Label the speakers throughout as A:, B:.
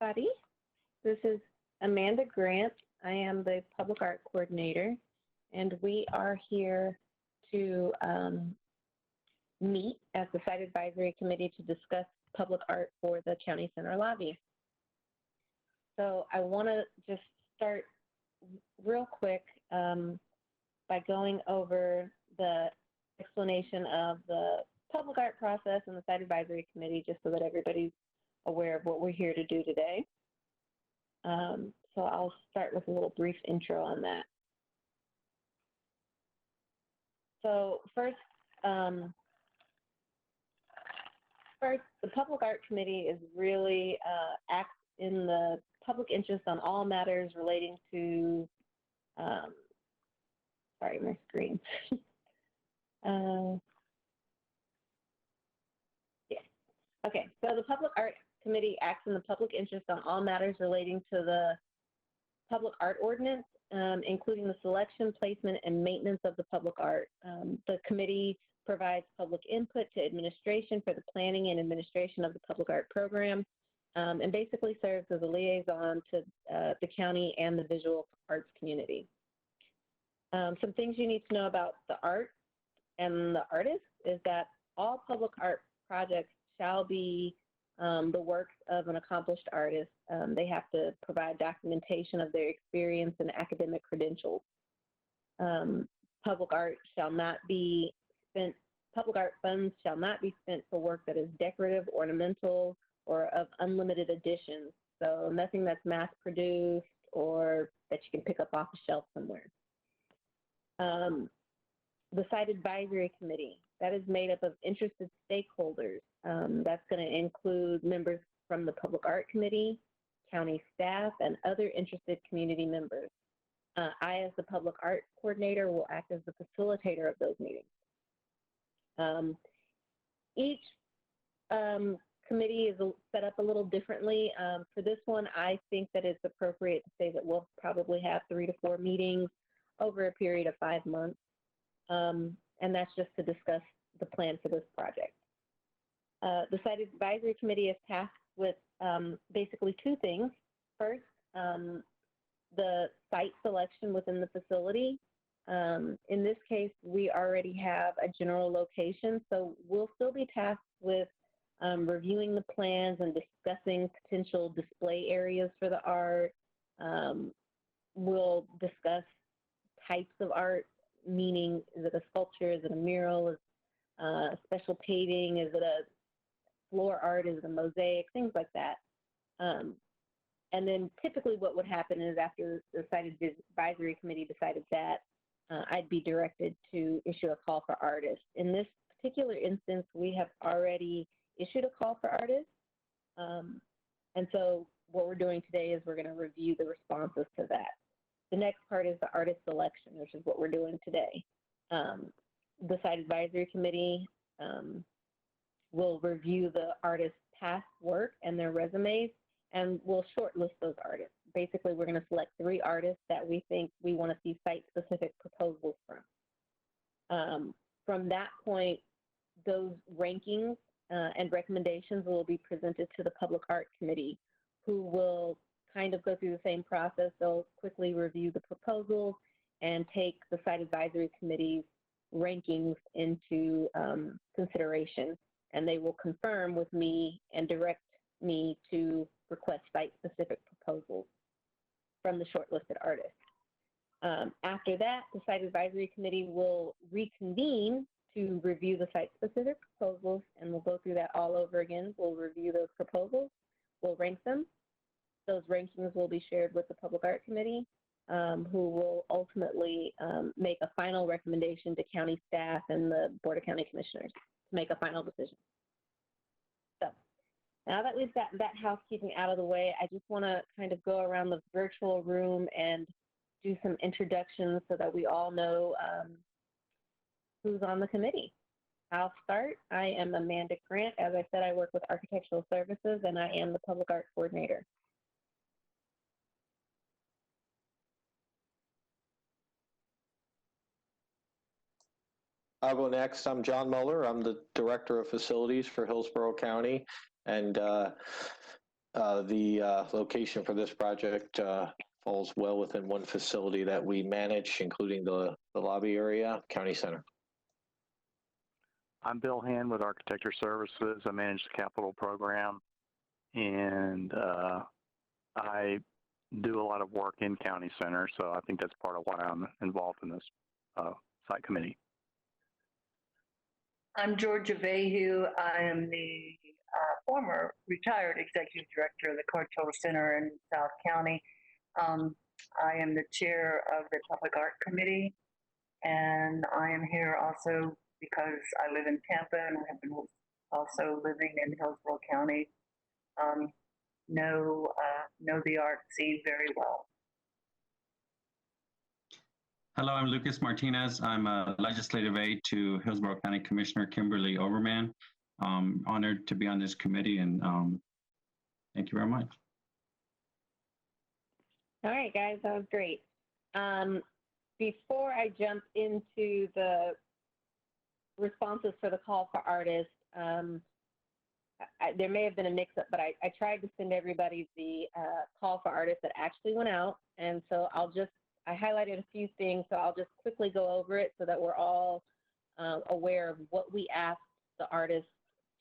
A: everybody. This is Amanda Grant. I am the Public Art Coordinator, and we are here to meet as the Site Advisory Committee to discuss public art for the County Center lobby. So I want to just start real quick by going over the explanation of the public art process and the Site Advisory Committee, just so that everybody's aware of what we're here to do today. So I'll start with a little brief intro on that. So first, the Public Art Committee is really acts in the public interest on all matters relating to, sorry, my screen. Yeah. Okay, so the Public Art Committee acts in the public interest on all matters relating to the public art ordinance, including the selection, placement, and maintenance of the public art. The committee provides public input to administration for the planning and administration of the public art program, and basically serves as a liaison to the county and the visual arts community. Some things you need to know about the art and the artist is that all public art projects shall be the works of an accomplished artist. They have to provide documentation of their experience and academic credentials. Public art funds shall not be spent for work that is decorative, ornamental, or of unlimited editions. So nothing that's mass produced or that you can pick up off a shelf somewhere. The Site Advisory Committee, that is made up of interested stakeholders. That's going to include members from the Public Art Committee, county staff, and other interested community members. I, as the Public Art Coordinator, will act as the facilitator of those meetings. Each committee is set up a little differently. For this one, I think that it's appropriate to say that we'll probably have 3 to 4 meetings over a period of 5 months. And that's just to discuss the plan for this project. The Site Advisory Committee is tasked with basically 2 things. First, the site selection within the facility. In this case, we already have a general location, so we'll still be tasked with reviewing the plans and discussing potential display areas for the art. We'll discuss types of art, meaning is it a sculpture, is it a mural, is it a special painting, is it a floor art, is it a mosaic, things like that. And then typically what would happen is after the Site Advisory Committee decided that, I'd be directed to issue a call for artists. In this particular instance, we have already issued a call for artists. And so what we're doing today is we're going to review the responses to that. The next part is the artist selection, which is what we're doing today. The Site Advisory Committee will review the artist's past work and their resumes, and we'll shortlist those artists. Basically, we're going to select 3 artists that we think we want to see site-specific proposals from. From that point, those rankings and recommendations will be presented to the Public Art Committee, who will kind of go through the same process. They'll quickly review the proposals and take the Site Advisory Committee's rankings into consideration, and they will confirm with me and direct me to request site-specific proposals from the shortlisted artists. After that, the Site Advisory Committee will reconvene to review the site-specific proposals, and we'll go through that all over again. We'll review those proposals, we'll rank them. Those rankings will be shared with the Public Art Committee, who will ultimately make a final recommendation to county staff and the Board of County Commissioners to make a final decision. So now that we've got that housekeeping out of the way, I just want to kind of go around the virtual room and do some introductions so that we all know who's on the committee. I'll start. I am Amanda Grant. As I said, I work with Architectural Services, and I am the Public Art Coordinator.
B: I'll go next. I'm John Muller. I'm the Director of Facilities for Hillsborough County. And The location for this project falls well within one facility that we manage, including the lobby area, County Center.
C: I'm Bill Hand with Architecture Services. I manage the capital program, and I do a lot of work in County Center, so I think that's part of why I'm involved in this site committee.
D: I'm Georgia Vahue. I am the former retired executive director of the Kirk Center in South County. I am the chair of the Public Art Committee, and I am here also because I live in Tampa and I have been also living in Hillsborough County. Know the art scene very well.
E: Hello, I'm Lucas Martinez. I'm a legislative aide to Hillsborough County Commissioner Kimberly Overman. Honored to be on this committee, and thank you very much.
A: All right, guys, that was great. Before I jump into the responses for the call for artists, there may have been a mix-up, but I tried to send everybody the call for artists that actually went out, and so I highlighted a few things, so I'll just quickly go over it so that we're all aware of what we asked the artists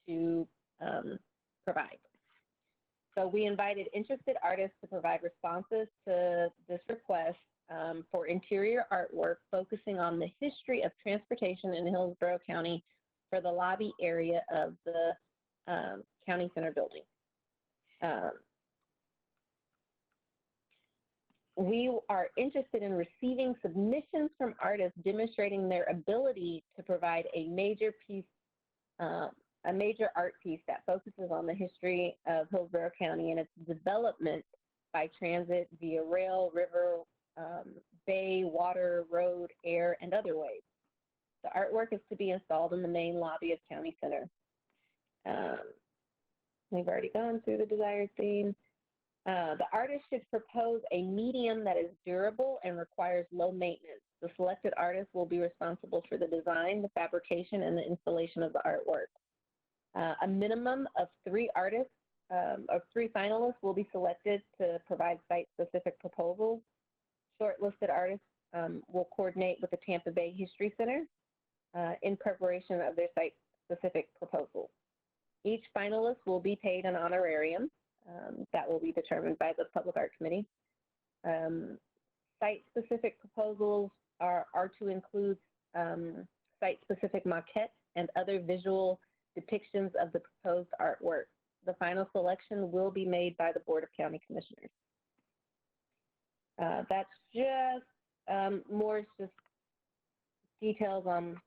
A: to provide. So we invited interested artists to provide responses to this request for interior artwork focusing on the history of transportation in Hillsborough County for the lobby area of the County Center building. We are interested in receiving submissions from artists demonstrating their ability to provide a major art piece that focuses on the history of Hillsborough County and its development by transit via rail, river, bay, water, road, air, and other ways. The artwork is to be installed in the main lobby of County Center. We've already gone through the desired theme. The artist should propose a medium that is durable and requires low maintenance. The selected artist will be responsible for the design, the fabrication, and the installation of the artwork. A minimum of 3 artists or 3 finalists will be selected to provide site-specific proposals. Shortlisted artists will coordinate with the Tampa Bay History Center in preparation of their site-specific proposals. Each finalist will be paid an honorarium that will be determined by the Public Art Committee. Site-specific proposals are to include site-specific maquettes and other visual depictions of the proposed artwork. The final selection will be made by the Board of County Commissioners. That's just more just details on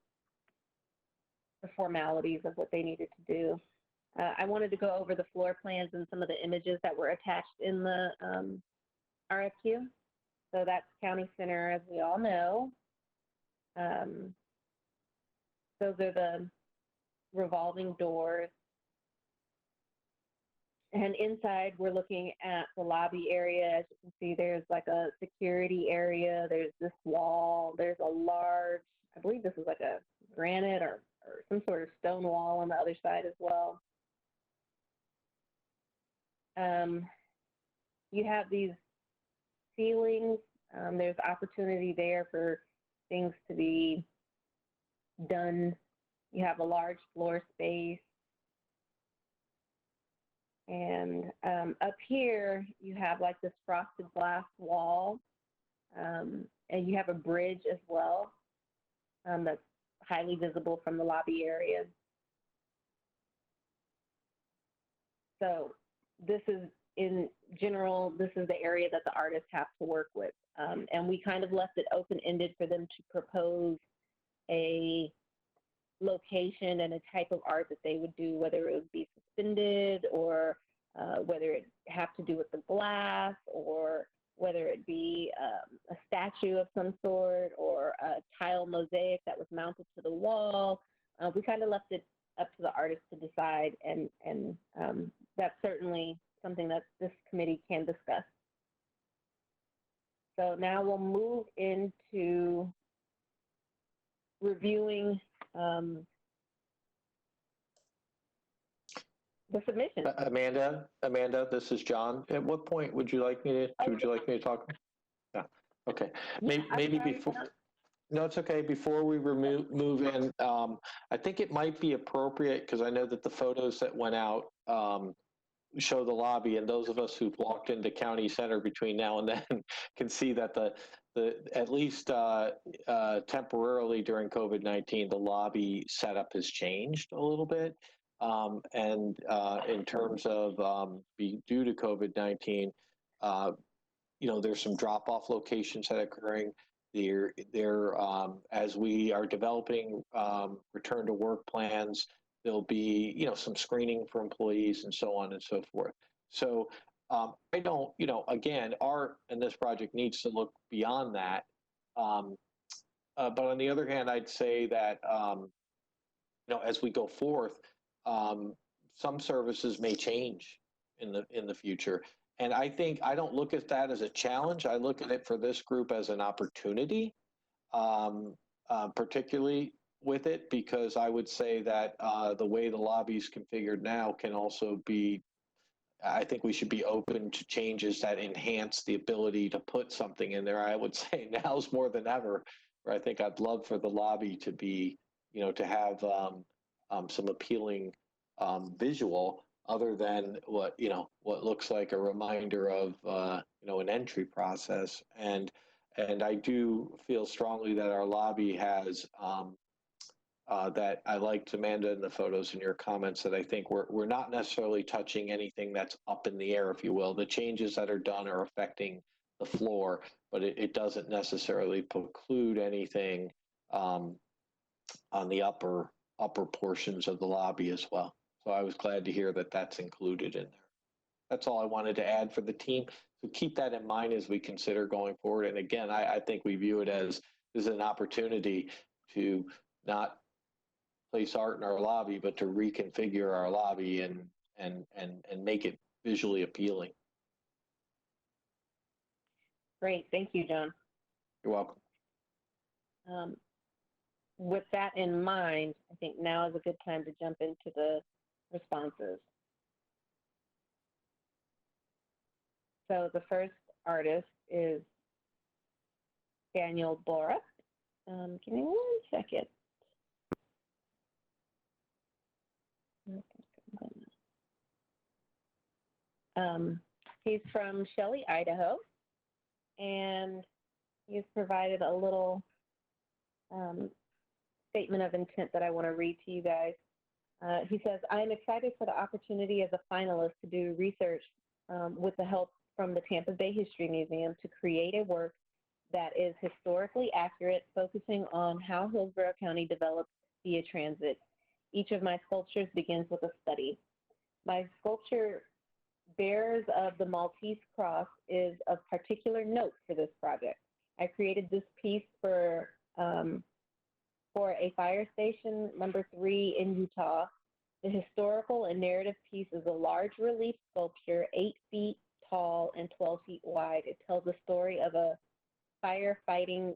A: the formalities of what they needed to do. I wanted to go over the floor plans and some of the images that were attached in the RFQ. So that's County Center, as we all know. Those are the revolving doors. And inside, we're looking at the lobby area. As you can see, there's like a security area. There's this wall. There's a large, I believe this is like a granite or some sort of stone wall on the other side as well. You have these ceilings. There's opportunity there for things to be done. You have a large floor space. And up here, you have like this frosted glass wall, and you have a bridge as well that's highly visible from the lobby area. So this is, in general, this is the area that the artists have to work with. And we kind of left it open-ended for them to propose a location and a type of art that they would do, whether it would be suspended or whether it have to do with the glass or whether it be a statue of some sort or a tile mosaic that was mounted to the wall. We kind of left it up to the artist to decide, and that's certainly something that this committee can discuss. So now we'll move into reviewing the the submission.
B: Amanda, this is John. At what point would you like me to talk? Yeah. Okay. Maybe before. No, it's okay. Before we move in, I think it might be appropriate because I know that the photos that went out show the lobby, and those of us who've walked into County Center between now and then can see that the at least temporarily during COVID-19, the lobby setup has changed a little bit. And in terms of due to COVID-19, there's some drop-off locations that are occurring. As we are developing return to work plans, there'll be, some screening for employees and so on and so forth. So I don't, again, art in this project needs to look beyond that. But on the other hand, I'd say that, as we go forth, some services may change in the future. And I think I don't look at that as a challenge. I look at it for this group as an opportunity, particularly with it, because I would say that the way the lobby is configured now can also be, I think we should be open to changes that enhance the ability to put something in there. I would say now's more than ever, where I think I'd love for the lobby to be, to have some appealing visual other than what looks like a reminder of, an entry process. And I do feel strongly that our lobby has, that I liked Amanda in the photos and your comments that I think we're not necessarily touching anything that's up in the air, if you will. The changes that are done are affecting the floor, but it doesn't necessarily preclude anything on the upper portions of the lobby as well. So I was glad to hear that that's included in there. That's all I wanted to add for the team. So keep that in mind as we consider going forward. And again, I think we view it as an opportunity to not place art in our lobby, but to reconfigure our lobby and make it visually appealing.
A: Great, thank you, John.
B: You're welcome.
A: With that in mind, I think now is a good time to jump into the responses. So the first artist is Daniel Borah. Give me 1 second. He's from Shelley, Idaho, and he's provided a little statement of intent that I want to read to you guys. He says, I am excited for the opportunity as a finalist to do research with the help from the Tampa Bay History Museum to create a work that is historically accurate, focusing on how Hillsborough County developed via transit. Each of my sculptures begins with a study. My sculpture, Bearers of the Maltese Cross, is of particular note for this project. I created this piece for a fire station number 3 in Utah. The historical and narrative piece is a large relief sculpture, 8 feet tall and 12 feet wide. It tells the story of a firefighting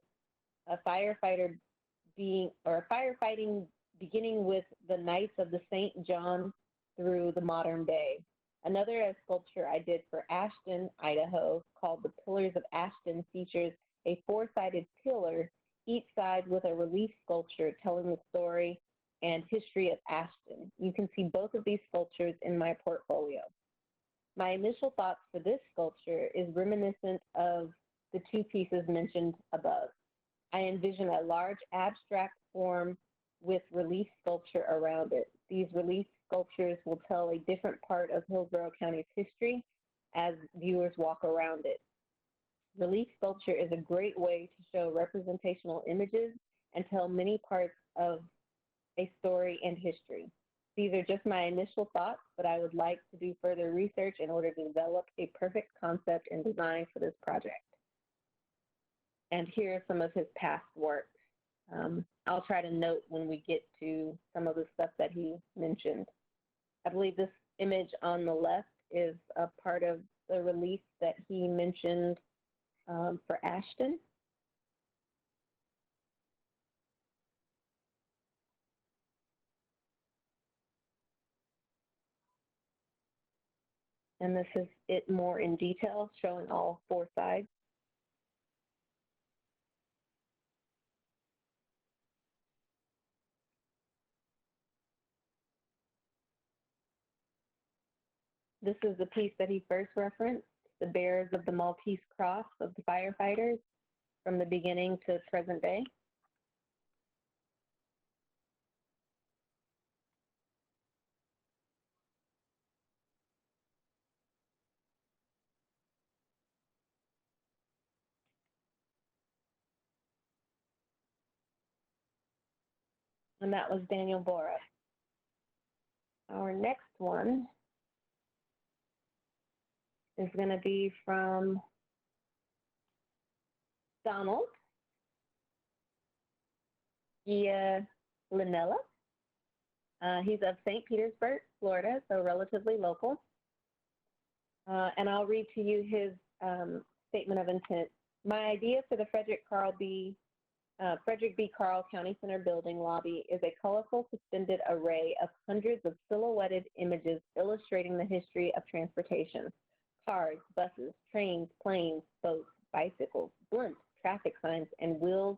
A: beginning with the Knights of the St. John through the modern day. Another sculpture I did for Ashton, Idaho, called The Pillars of Ashton, features a 4-sided pillar, each side with a relief sculpture telling the story and history of Ashton. You can see both of these sculptures in my portfolio. My initial thoughts for this sculpture is reminiscent of the 2 pieces mentioned above. I envision a large abstract form with relief sculpture around it. These relief sculptures will tell a different part of Hillsborough County's history as viewers walk around it. Relief sculpture is a great way to show representational images and tell many parts of a story and history. These are just my initial thoughts, but I would like to do further research in order to develop a perfect concept and design for this project. And here are some of his past works. I'll try to note when we get to some of the stuff that he mentioned. I believe this image on the left is a part of the release that he mentioned for Ashton. And this is it more in detail, showing all four sides. This is the piece that he first referenced, the bearers of the Maltese cross of the firefighters from the beginning to present day. And that was Daniel Borah. Our next one is going to be from Donald Linella. He's of St. Petersburg, Florida, so relatively local. And I'll read to you his statement of intent. My idea for the Frederick B. Carl County Center building lobby is a colorful suspended array of hundreds of silhouetted images illustrating the history of transportation. Cars, buses, trains, planes, boats, bicycles, blimps, traffic signs, and wheels,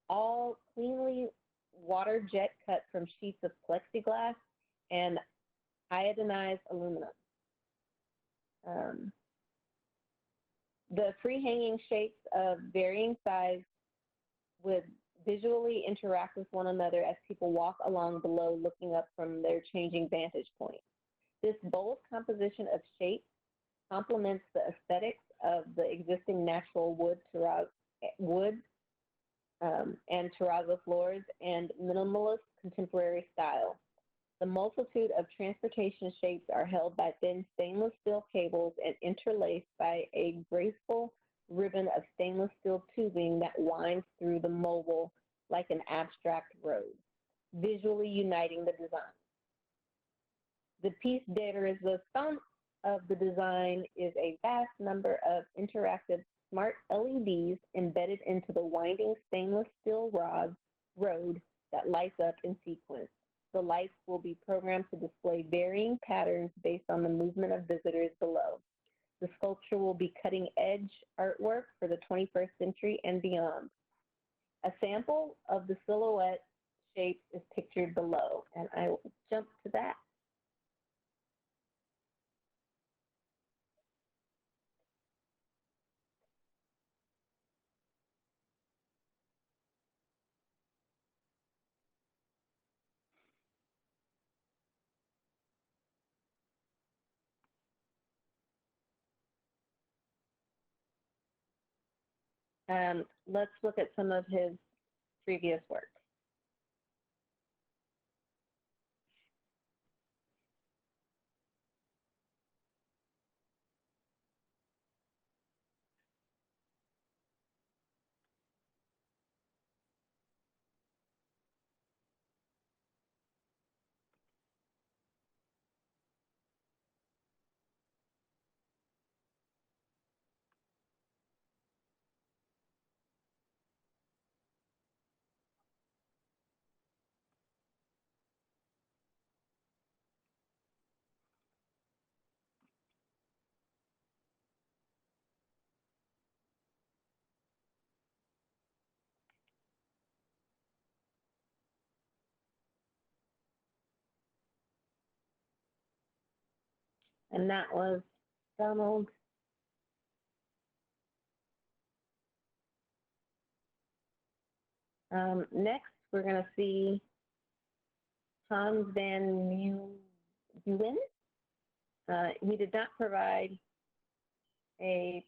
A: all cleanly water jet cut from sheets of plexiglass and iodinized aluminum. The free-hanging shapes of varying size would visually interact with one another as people walk along below, looking up from their changing vantage point. This bold composition of shapes complements the aesthetics of the existing natural wood and terrazzo floors and minimalist contemporary style. The multitude of transportation shapes are held by thin stainless steel cables and interlaced by a graceful ribbon of stainless steel tubing that winds through the mobile like an abstract road, visually uniting the design. The piece de resistance of the design is a vast number of interactive smart LEDs embedded into the winding stainless steel road that lights up in sequence. The lights will be programmed to display varying patterns based on the movement of visitors below. The sculpture will be cutting-edge artwork for the 21st century and beyond. A sample of the silhouette shapes is pictured below, and I will jump to that. Let's look at some of his previous work. And that was Donald. Next, we're going to see Hans van Meeuwen. He did not provide a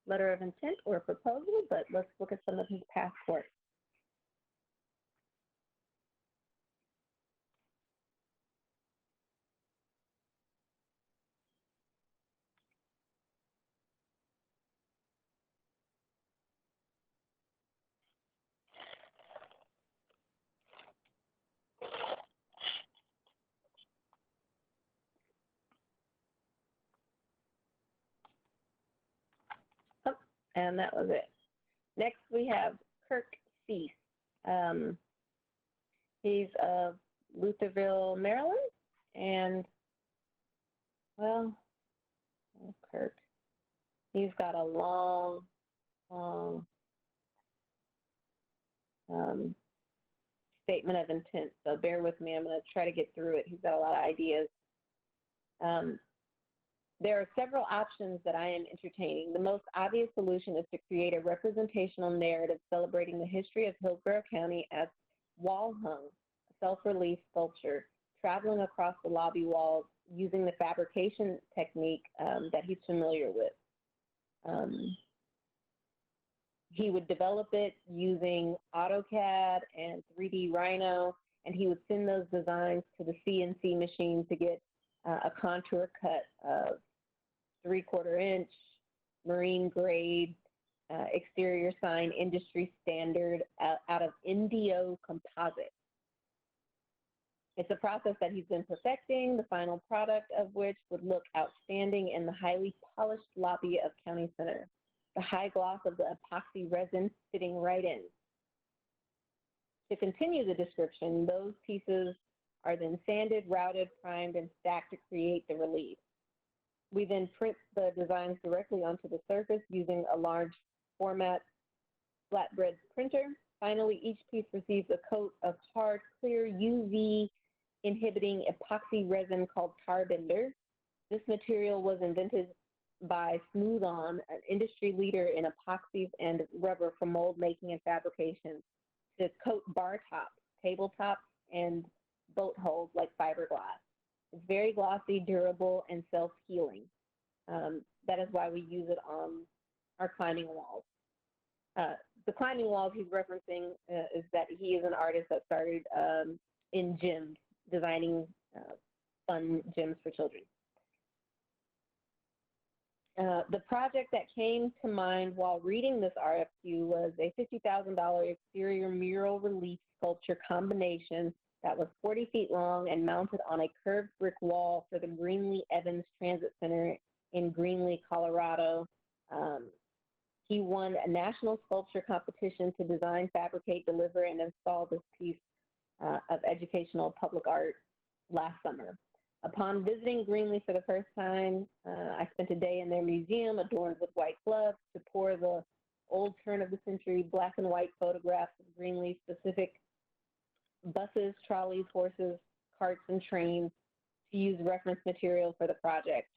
A: letter of intent or a proposal, but let's look at some of his past work. Oh, and that was it. Next, we have Kirk Smith. He's of Lutherville, Maryland, and, well, Kirk. He's got a long, long statement of intent, so bear with me. I'm going to try to get through it. He's got a lot of ideas. There are several options that I am entertaining. The most obvious solution is to create a representational narrative celebrating the history of Hillsborough County as wall-hung, self-relief sculpture, traveling across the lobby walls using the fabrication technique that he's familiar with. He would develop it using AutoCAD and 3D Rhino, and he would send those designs to the CNC machine to get a contour cut of 3/4 inch, marine grade, exterior sign, industry standard out of Indio composite. It's a process that he's been perfecting, the final product of which would look outstanding in the highly polished lobby of County Center. The high gloss of the epoxy resin fitting right in. To continue the description, those pieces are then sanded, routed, primed, and stacked to create the relief. We then print the designs directly onto the surface using a large format flatbread printer. Finally, each piece receives a coat of hard, clear, UV inhibiting epoxy resin called Tarbender. This material was invented by Smooth On, an industry leader in epoxies and rubber for mold making and fabrication, to coat bar tops, tabletops, and boat hulls like fiberglass. It's very glossy, durable, and self-healing. That is why we use it on our climbing walls. The climbing walls he's referencing is that he is an artist that started in gyms, designing fun gyms for children. The project that came to mind while reading this RFQ was a $50,000 exterior mural relief sculpture combination that was 40 feet long and mounted on a curved brick wall for the Greenlee Evans Transit Center in Greenlee, Colorado. He won a national sculpture competition to design, fabricate, deliver, and install this piece of educational public art last summer. Upon visiting Greenlee for the first time, I spent a day in their museum adorned with white gloves to pour the old turn-of-the-century black and white photographs of Greenlee-specific buses, trolleys, horses, carts, and trains to use reference material for the project.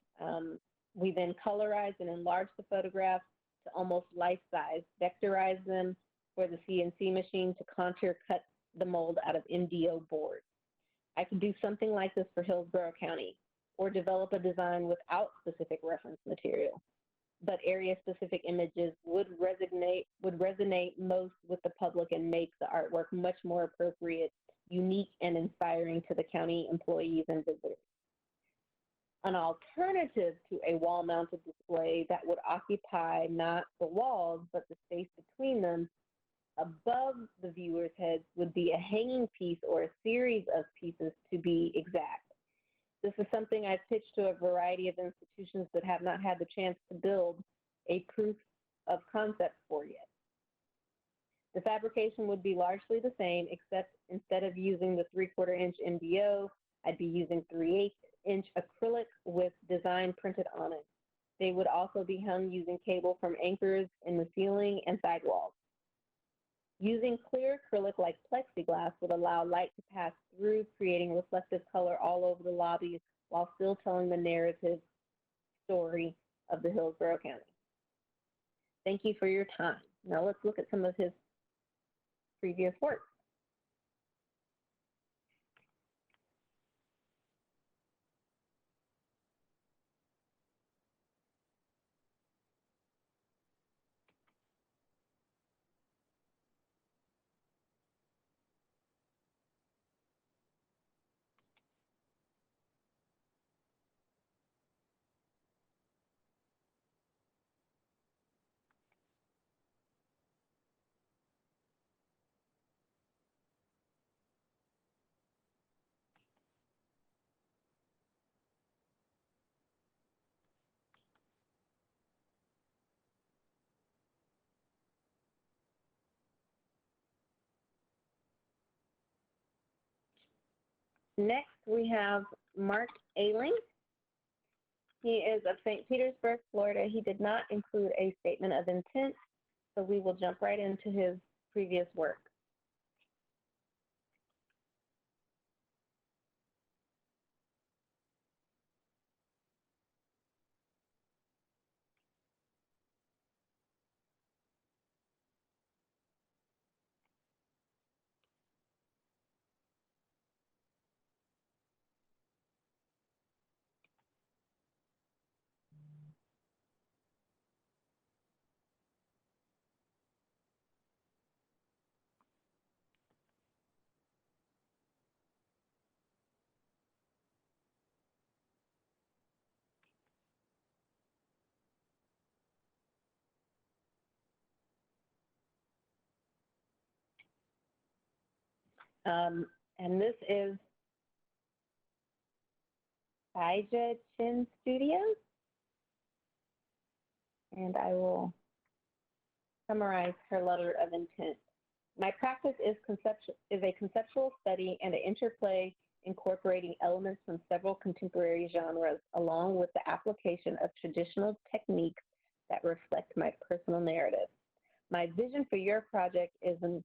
A: We then colorized and enlarged the photographs to almost life-size, vectorized them for the CNC machine to contour cut the mold out of MDO board. I could do something like this for Hillsborough County, or develop a design without specific reference material, but area-specific images would resonate most with the public and make the artwork much more appropriate, unique, and inspiring to the county employees and visitors. An alternative to a wall-mounted display that would occupy not the walls, but the space between them, above the viewer's heads, would be a hanging piece or a series of pieces, to be exact. This is something I've pitched to a variety of institutions that have not had the chance to build a proof of concept for yet. The fabrication would be largely the same, except instead of using the 3/4 inch MDO, I'd be using 3/8 inch acrylic with design printed on it. They would also be hung using cable from anchors in the ceiling and sidewalls. Using clear acrylic like plexiglass would allow light to pass through, creating reflective color all over the lobby while still telling the narrative story of the Hillsborough County. Thank you for your time. Now let's look at some of his previous work. Next, we have Mark Ailing. He is of St. Petersburg, Florida. He did not include a statement of intent, so we will jump right into his previous work. And this is Baija Chin Studios. And I will summarize her letter of intent. My practice is a conceptual study and an interplay incorporating elements from several contemporary genres, along with the application of traditional techniques that reflect my personal narrative. My vision for your project is an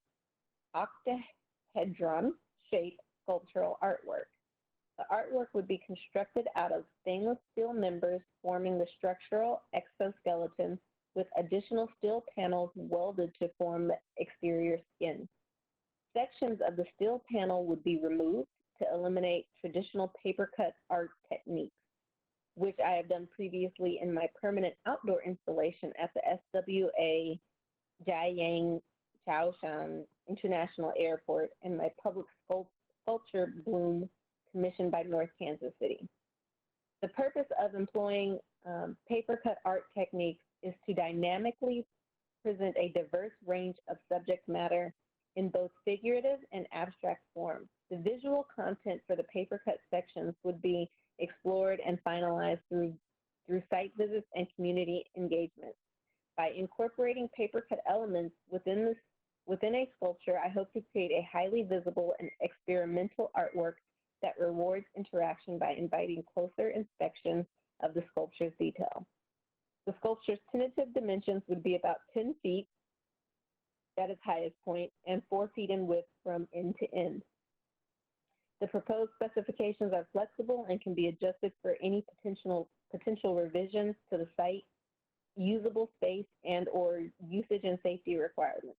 A: octahedron-shaped sculptural artwork. The artwork would be constructed out of stainless steel members forming the structural exoskeleton with additional steel panels welded to form the exterior skin. Sections of the steel panel would be removed to eliminate traditional paper-cut art techniques, which I have done previously in my permanent outdoor installation at the SWA Jiayang Chaoshan International Airport and my public sculpture bloom commissioned by North Kansas City. The purpose of employing paper-cut art techniques is to dynamically present a diverse range of subject matter in both figurative and abstract form. The visual content for the paper-cut sections would be explored and finalized through site visits and community engagement. By incorporating paper-cut elements within a sculpture, I hope to create a highly visible and experimental artwork that rewards interaction by inviting closer inspection of the sculpture's detail. The sculpture's tentative dimensions would be about 10 feet at its highest point and 4 feet in width from end to end. The proposed specifications are flexible and can be adjusted for any potential revisions to the site, usable space, and/or usage and safety requirements.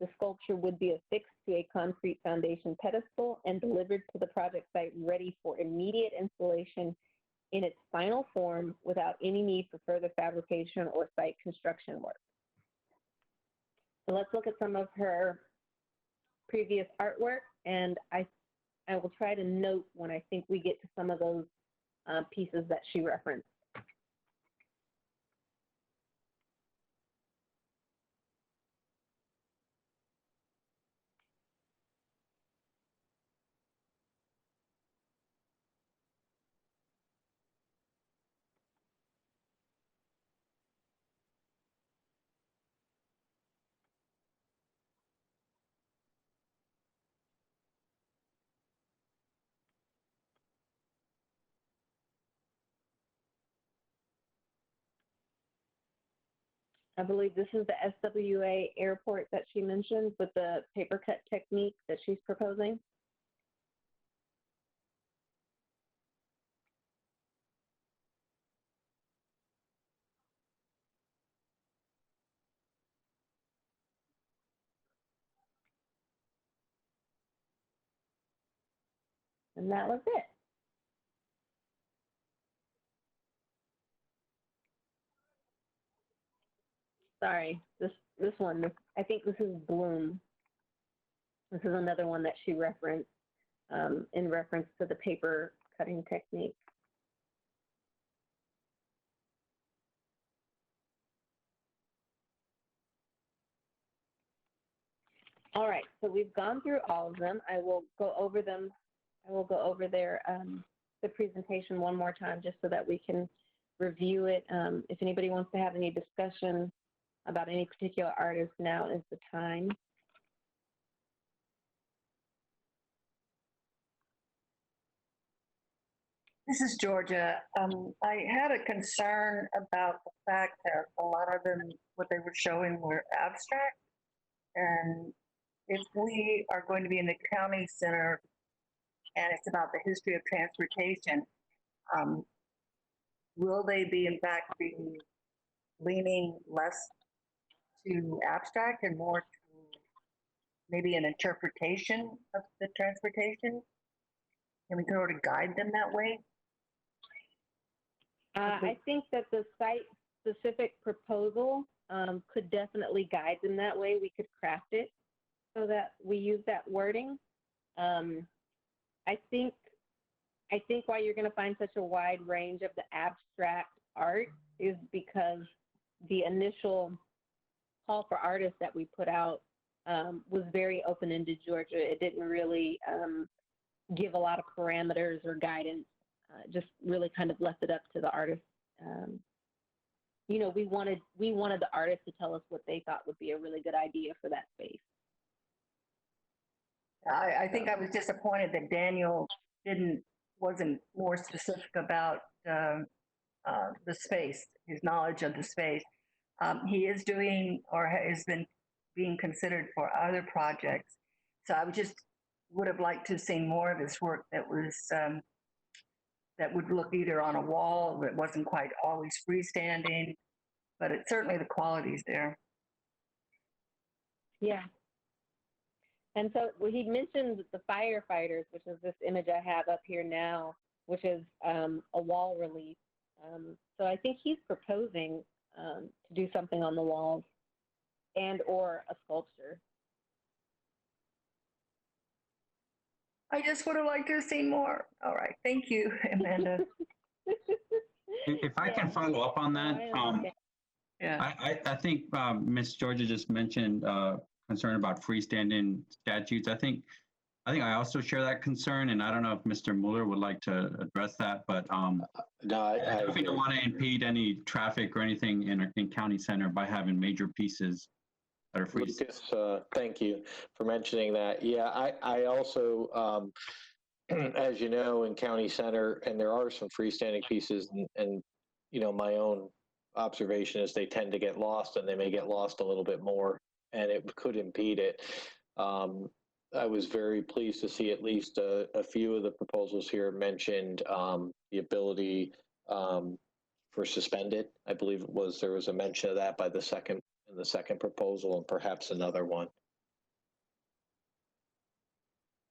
A: The sculpture would be affixed to a concrete foundation pedestal and delivered to the project site ready for immediate installation in its final form without any need for further fabrication or site construction work. So let's look at some of her previous artwork, and I will try to note when I think we get to some of those pieces that she referenced. I believe this is the SWA airport that she mentioned with the paper cut technique that she's proposing. And that was it. Sorry, this one, I think this is Bloom. This is another one that she referenced in reference to the paper cutting technique. All right, so we've gone through all of them. I will go over them. I will go over the presentation one more time just so that we can review it. If anybody wants to have any discussion about any particular artist, now is the time.
D: This is Georgia. I had a concern about the fact that a lot of them, what they were showing were abstract. And if we are going to be in the county center and it's about the history of transportation, will they be in fact be leaning less to abstract and more to maybe an interpretation of the transportation? Can we sort of guide them that way?
A: I think that the site-specific proposal could definitely guide them that way. We could craft it so that we use that wording. I think why you're going to find such a wide range of the abstract art is because the initial call for artists that we put out was very open-ended, Georgia. It didn't really give a lot of parameters or guidance. Just really kind of left it up to the artists. You know, we wanted the artists to tell us what they thought would be a really good idea for that space.
D: I think I was disappointed that Daniel wasn't more specific about the space, his knowledge of the space. He is doing or has been being considered for other projects. So I would have liked to have seen more of his work that was that would look either on a wall, that wasn't quite always freestanding, but it's certainly the quality's there.
A: Yeah. And so he mentioned the firefighters, which is this image I have up here now, which is a wall relief. So I think he's proposing to do something on the walls and or a sculpture.
D: I just would have liked to have seen more. All right. Thank you, Amanda.
E: If I can follow up on that,
D: Yeah.
E: I think Ms. Georgia just mentioned concern about freestanding statutes. I think I also share that concern, and I don't know if Mr. Mueller would like to address that, but
B: No, I
E: definitely don't want to impede any traffic or anything in county center by having major pieces that are free.
B: Lucas, thank you for mentioning that. Yeah, I also, as you know, in county center, and there are some freestanding pieces, and you know, my own observation is they tend to get lost, and they may get lost a little bit more, and it could impede it. I was very pleased to see at least a few of the proposals here mentioned the ability for suspended. I believe there was a mention of that in the second proposal, and perhaps another one.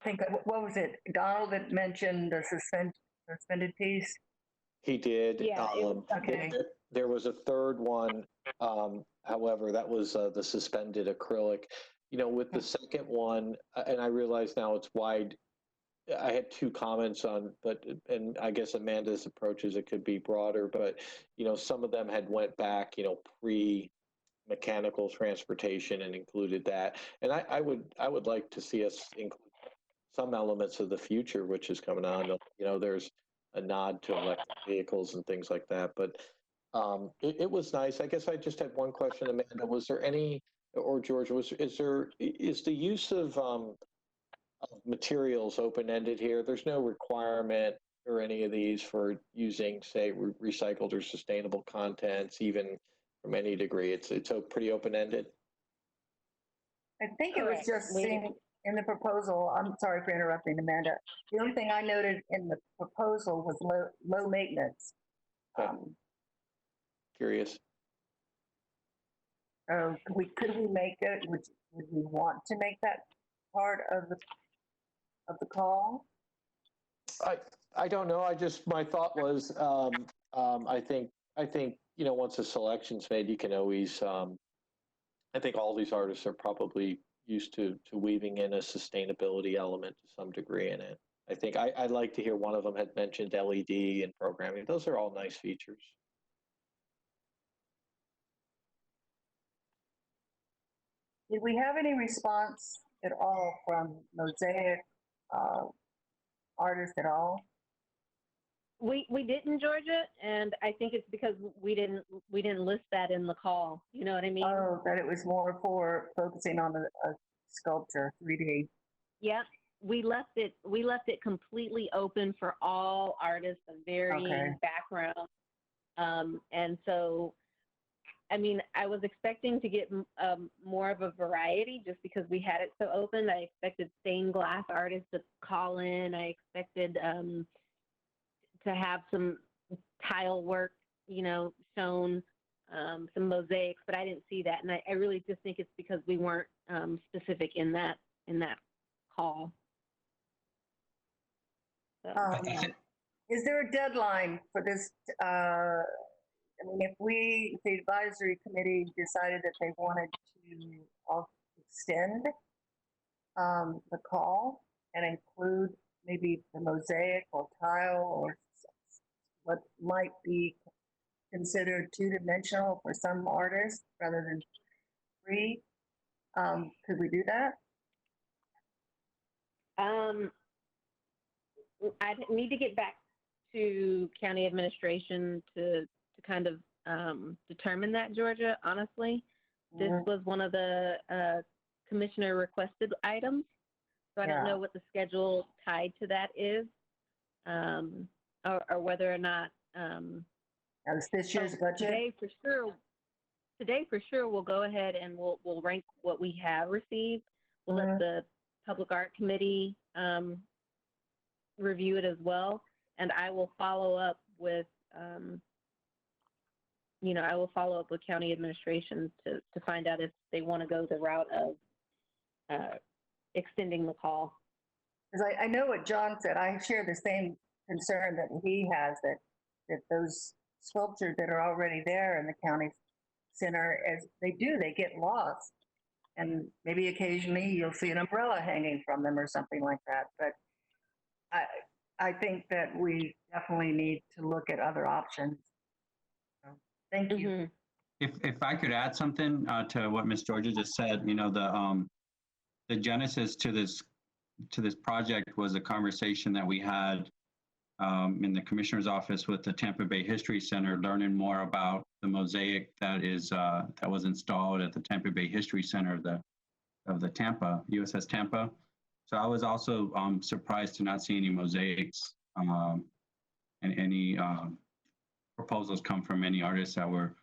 D: I think, what was it, Donald that mentioned the suspended piece?
B: He did.
A: Yeah.
D: Okay.
B: There was a third one. However, that was the suspended acrylic. You know, with the second one, and I realize now it's wide. I had two comments on, and I guess Amanda's approach is it could be broader, but you know, some of them had went back, you know, pre-mechanical transportation and included that. And I would like to see us include some elements of the future, which is coming on. You know, there's a nod to electric vehicles and things like that. But it was nice. I guess I just had one question, Amanda. Was there any, or George, is the use of materials open-ended here? There's no requirement or any of these for using, say, recycled or sustainable contents, even from any degree. It's pretty open-ended.
D: I think it was just in the proposal. I'm sorry for interrupting, Amanda. The only thing I noted in the proposal was low maintenance.
B: Curious.
D: Could we make it? Would we want to make that part of the call?
B: I don't know. My thought was I think you know, once a selection's made, you can always I think all these artists are probably used to weaving in a sustainability element to some degree in it. I think I'd like to hear one of them had mentioned LED and programming. Those are all nice features.
D: Did we have any response at all from Mosaic artists at all?
A: We didn't, Georgia, and I think it's because we didn't list that in the call. You know what I mean?
D: Oh, that it was more for focusing on a sculpture, 3D.
A: Yeah, we left it completely open for all artists of varying backgrounds. And so, I mean, I was expecting to get more of a variety just because we had it so open. I expected stained glass artists to call in. I expected to have some tile work, you know, shown, some mosaics, but I didn't see that. And I really just think it's because we weren't specific in that call. So.
D: Is there a deadline for this? I mean, if the advisory committee decided that they wanted to extend the call and include maybe the mosaic or tile or what might be considered two-dimensional for some artists rather than three, could we do that?
A: I need to get back to county administration to kind of determine that, Georgia, honestly. This was one of the commissioner requested items, so I don't know what the schedule tied to that is, or whether or not.
D: That's this year's budget?
A: Today for sure we'll go ahead and we'll rank what we have received. We'll let the Public Art Committee review it as well, and I will follow up with county administration to find out if they want to go the route of extending the call.
D: Because I know what John said. I share the same concern that he has, that those sculptures that are already there in the county center, as they get lost. And maybe occasionally you'll see an umbrella hanging from them or something like that. But I think that we definitely need to look at other options. So, thank you.
E: If I could add something to what Ms. Georgia just said, you know, the genesis to this project was a conversation that we had in the commissioner's office with the Tampa Bay History Center, learning more about the mosaic that was installed at the Tampa Bay History Center of the Tampa, USS Tampa. So I was also surprised to not see any mosaics and any proposals come from any artists that were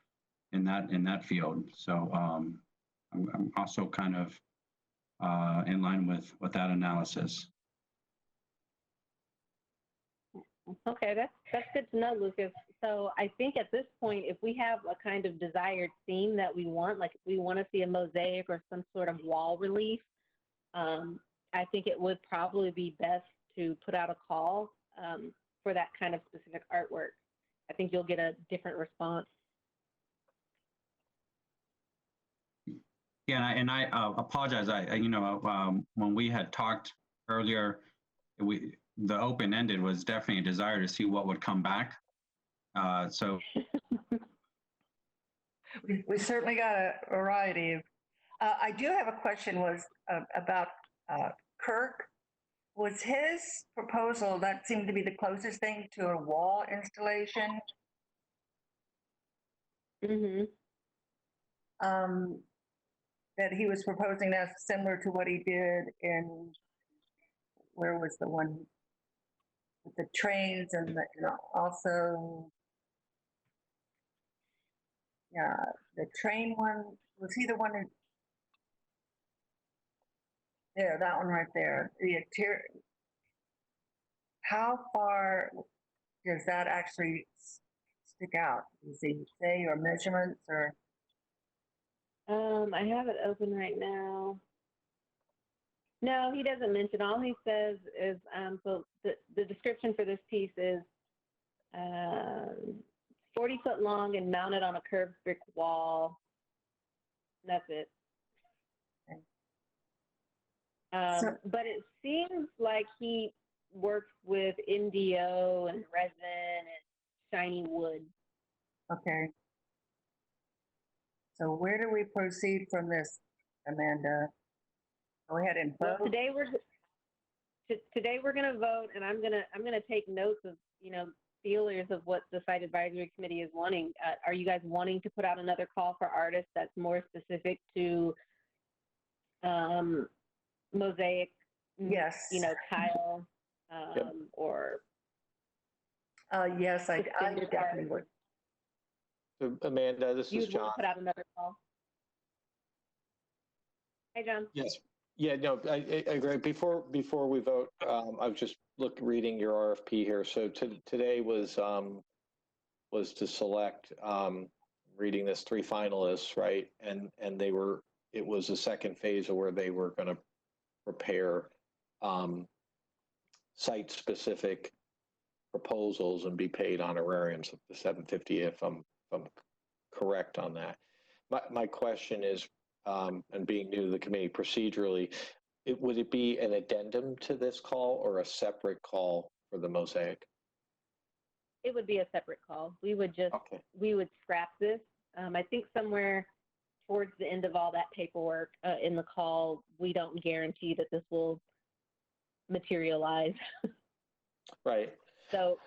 E: in that field. So I'm also kind of in line with that analysis.
A: Okay, that's good to know, Lucas. So I think at this point, if we have a kind of desired theme that we want, like if we want to see a mosaic or some sort of wall relief, I think it would probably be best to put out a call for that kind of specific artwork. I think you'll get a different response.
E: Yeah, and I apologize. When we had talked earlier, the open-ended was definitely a desire to see what would come back. So
D: we certainly got a variety of. I do have a question about Kirk. Was his proposal, that seemed to be the closest thing to a wall installation? That he was proposing that's similar to what he did in, where was the one with the trains and also, the train one, was he the one who, there, that one right there. How far does that actually stick out? Does he say, or measurements, or?
A: I have it open right now. No, he doesn't mention. All he says is, so the description for this piece is 40 foot long and mounted on a curved brick wall. That's it. But it seems like he works with Indio and resin and shiny wood.
D: Okay. So where do we proceed from this, Amanda? Go ahead and vote.
A: Well, today we're going to vote, and I'm gonna take notes of feelers of what the site advisory committee is wanting. Are you guys wanting to put out another call for artists that's more specific to mosaic
D: Yes.
A: Kyle,
B: Yep.
A: or
D: Yes, I
A: Suspended
D: definitely would.
B: So, Amanda, this
A: you
B: is
A: would want
B: John.
A: to put out another call. Hey, John.
B: Yes. Yeah, no, I agree. Before we vote, I've just reading your RFP here. So today was to select, reading this, 3 finalists, right? And it was the second phase of where they were going to prepare site-specific proposals and be paid honorariums of the $750 if I'm correct on that. My question is, and being new to the committee procedurally, would it be an addendum to this call or a separate call for the Mosaic?
A: It would be a separate call. We would scrap this. I think somewhere towards the end of all that paperwork in the call, we don't guarantee that this will materialize.
B: Right.
A: So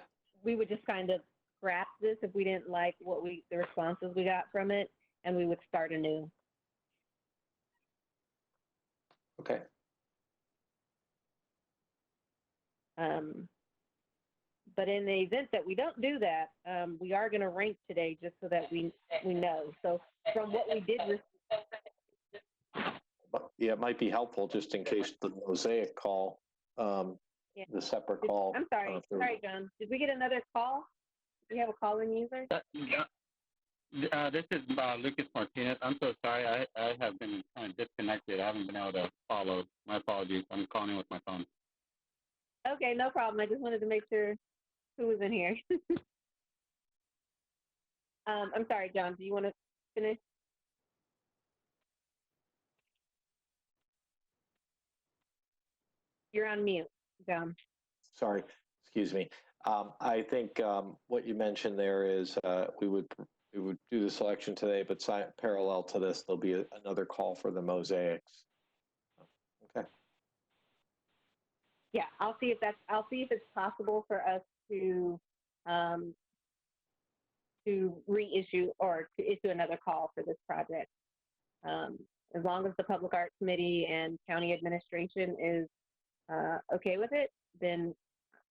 A: we would just kind of scrap this if we didn't like the responses we got from it, and we would start anew.
B: Okay.
A: But in the event that we don't do that, we are going to rank today just so that we know. So from what we did
B: Yeah, it might be helpful just in case the Mosaic call, the separate call.
A: I'm sorry. Sorry, John. Did we get another call? Do we have a calling user?
F: This is Lucas Martinez. I'm so sorry. I have been kind of disconnected. I haven't been able to follow. My apologies. I'm calling in with my phone.
A: Okay, no problem. I just wanted to make sure who was in here. I'm sorry, John. Do you want to finish? You're on mute, John.
B: Sorry, excuse me. I think what you mentioned there is we would do the selection today, but parallel to this, there'll be another call for the Mosaics. Okay.
A: Yeah, I'll see if it's possible for us to reissue or to issue another call for this project. As long as the Public Art Committee and County Administration is okay with it, then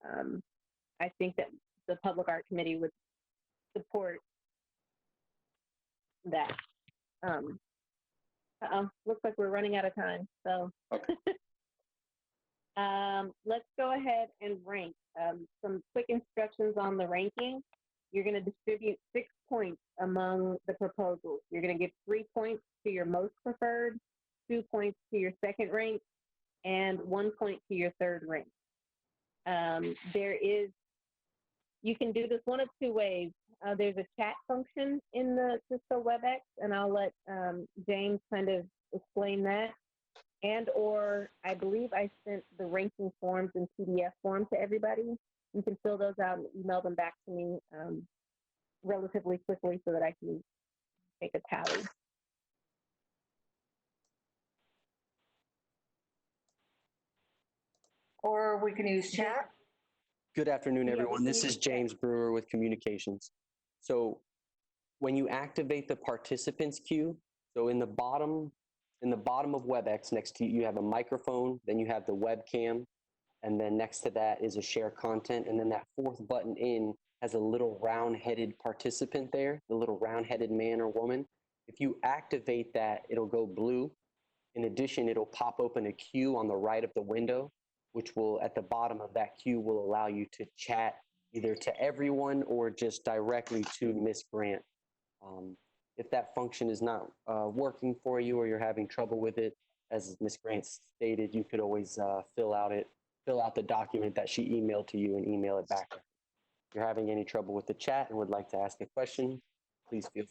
A: I think that the Public Art Committee would support that. Looks like we're running out of time, so.
B: Okay.
A: Let's go ahead and rank. Some quick instructions on the ranking. You're going to distribute 6 points among the proposals. You're going to give 3 points to your most preferred, 2 points to your second rank, and 1 point to your third rank. You can do this one of 2 ways. There's a chat function in the Cisco WebEx, and I'll let James kind of explain that. Or I believe I sent the ranking forms in PDF form to everybody. You can fill those out and email them back to me relatively quickly so that I can take a tally.
D: Or we can use chat.
G: Good afternoon,
A: Yeah,
G: everyone. This is James Brewer with Communications. So when you activate the participants queue, so in the bottom of WebEx, next to you have a microphone, then you have the webcam, and then next to that is a share content, and then that 4th button in has a little round-headed participant there, the little round-headed man or woman. If you activate that, it'll go blue. In addition, it'll pop open a queue on the right of the window, which will, at the bottom of that queue, will allow you to chat either to everyone or just directly to Ms. Grant. If that function is not working for you or you're having trouble with it, as Ms. Grant stated, you could always fill out the document that she emailed to you and email it back. If you're having any trouble with the chat and would like to ask a question, please feel free.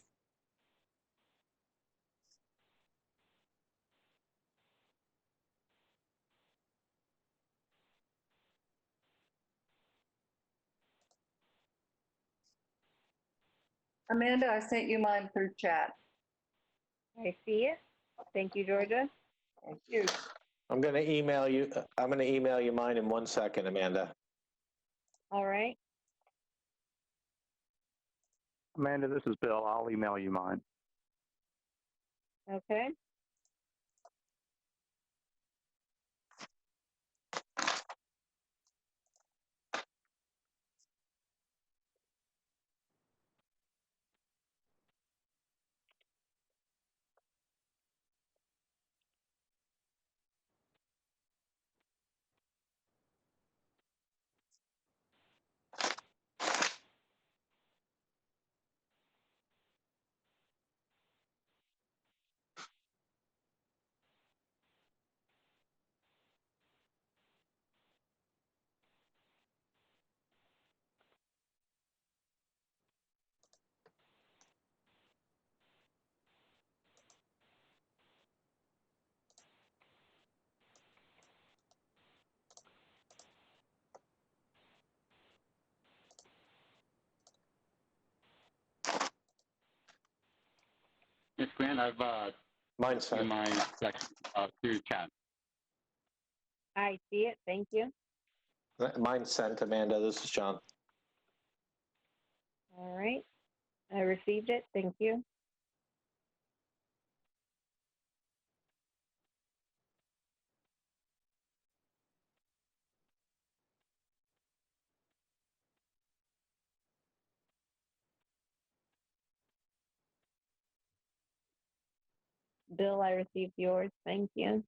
D: Amanda, I sent you mine through chat.
A: I see it. Thank you, Georgia.
D: Thank you.
B: I'm going to email you mine in 1 second, Amanda.
A: All right.
C: Amanda, this is Bill. I'll email you mine.
A: Okay.
F: Ms. Grant, I've
B: Mine's
F: seen
B: sent.
F: my section through chat.
A: I see it. Thank you.
B: Mine's sent, Amanda. This is John.
A: All right. I received it. Thank you. Bill, I received yours. Thank you.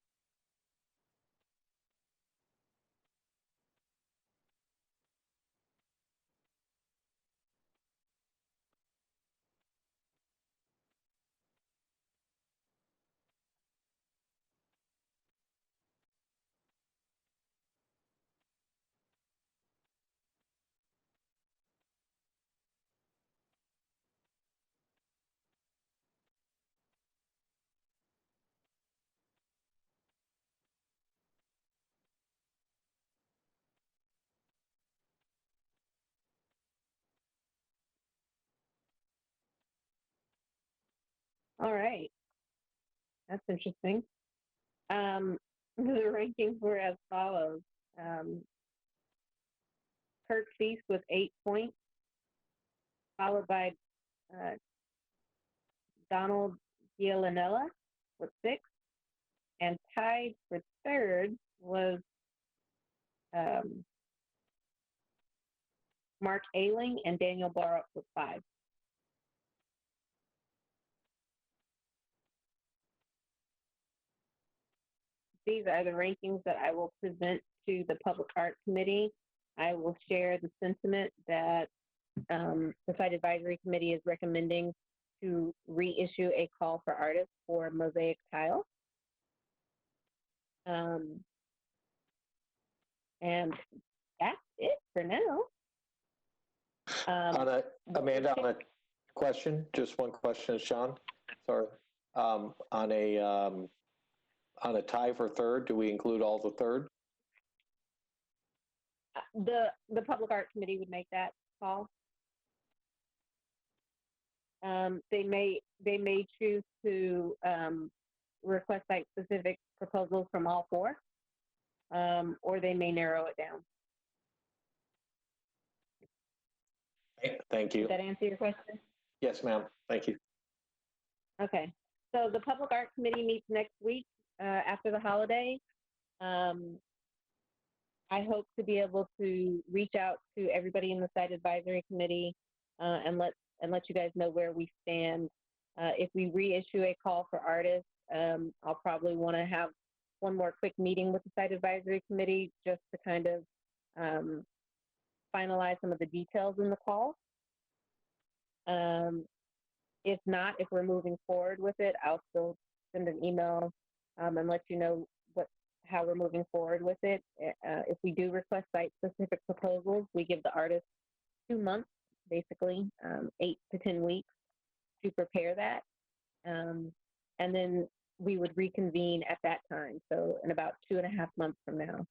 A: All right. That's interesting. The rankings were as follows. Kirk Smith with 8 points, followed by Donald Gialanella with 6, and tied for third was Mark Ailing and Daniel Borah with 5. These are the rankings that I will present to the Public Art Committee. I will share the sentiment that the Site Advisory Committee is recommending to reissue a call for artists for mosaic tile. And that's it for now.
B: Amanda, on a question, just one question, Sean. Sorry. On a tie for third, do we include all the third?
A: The Public Art Committee would make that call. They may choose to request site-specific proposals from all 4, or they may narrow it down.
B: Thank you.
A: Does that answer your question?
B: Yes, ma'am. Thank you.
A: Okay. So the Public Art Committee meets next week after the holiday. I hope to be able to reach out to everybody in the Site Advisory Committee and let you guys know where we stand. If we reissue a call for artists, I'll probably want to have one more quick meeting with the Site Advisory Committee just to kind of finalize some of the details in the call. If not, if we're moving forward with it, I'll still send an email and let you know how we're moving forward with it. If we do request site-specific proposals, we give the artist 2 months, basically 8 to 10 weeks to prepare that. And then we would reconvene at that time. So in about 2.5 months from now,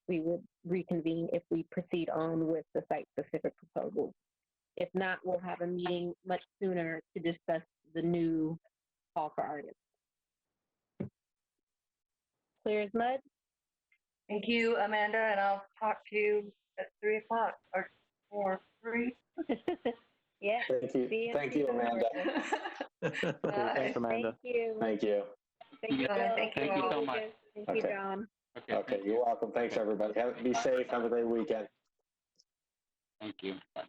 A: we would reconvene if we proceed on with the site-specific proposals. If not, we'll have a meeting much sooner to discuss the new call for artists. Clear as mud?
D: Thank you, Amanda, and I'll talk to you at 3 o'clock or 3.
A: Yeah.
B: Thank you. Thank you, Amanda.
C: Thanks, Amanda.
A: Thank you.
B: Thank you.
A: Thank you, Bill.
D: Thank
F: you so much.
A: Thank you, John.
B: Okay, you're welcome. Thanks, everybody. Be safe. Have a great weekend.
F: Thank you. Bye.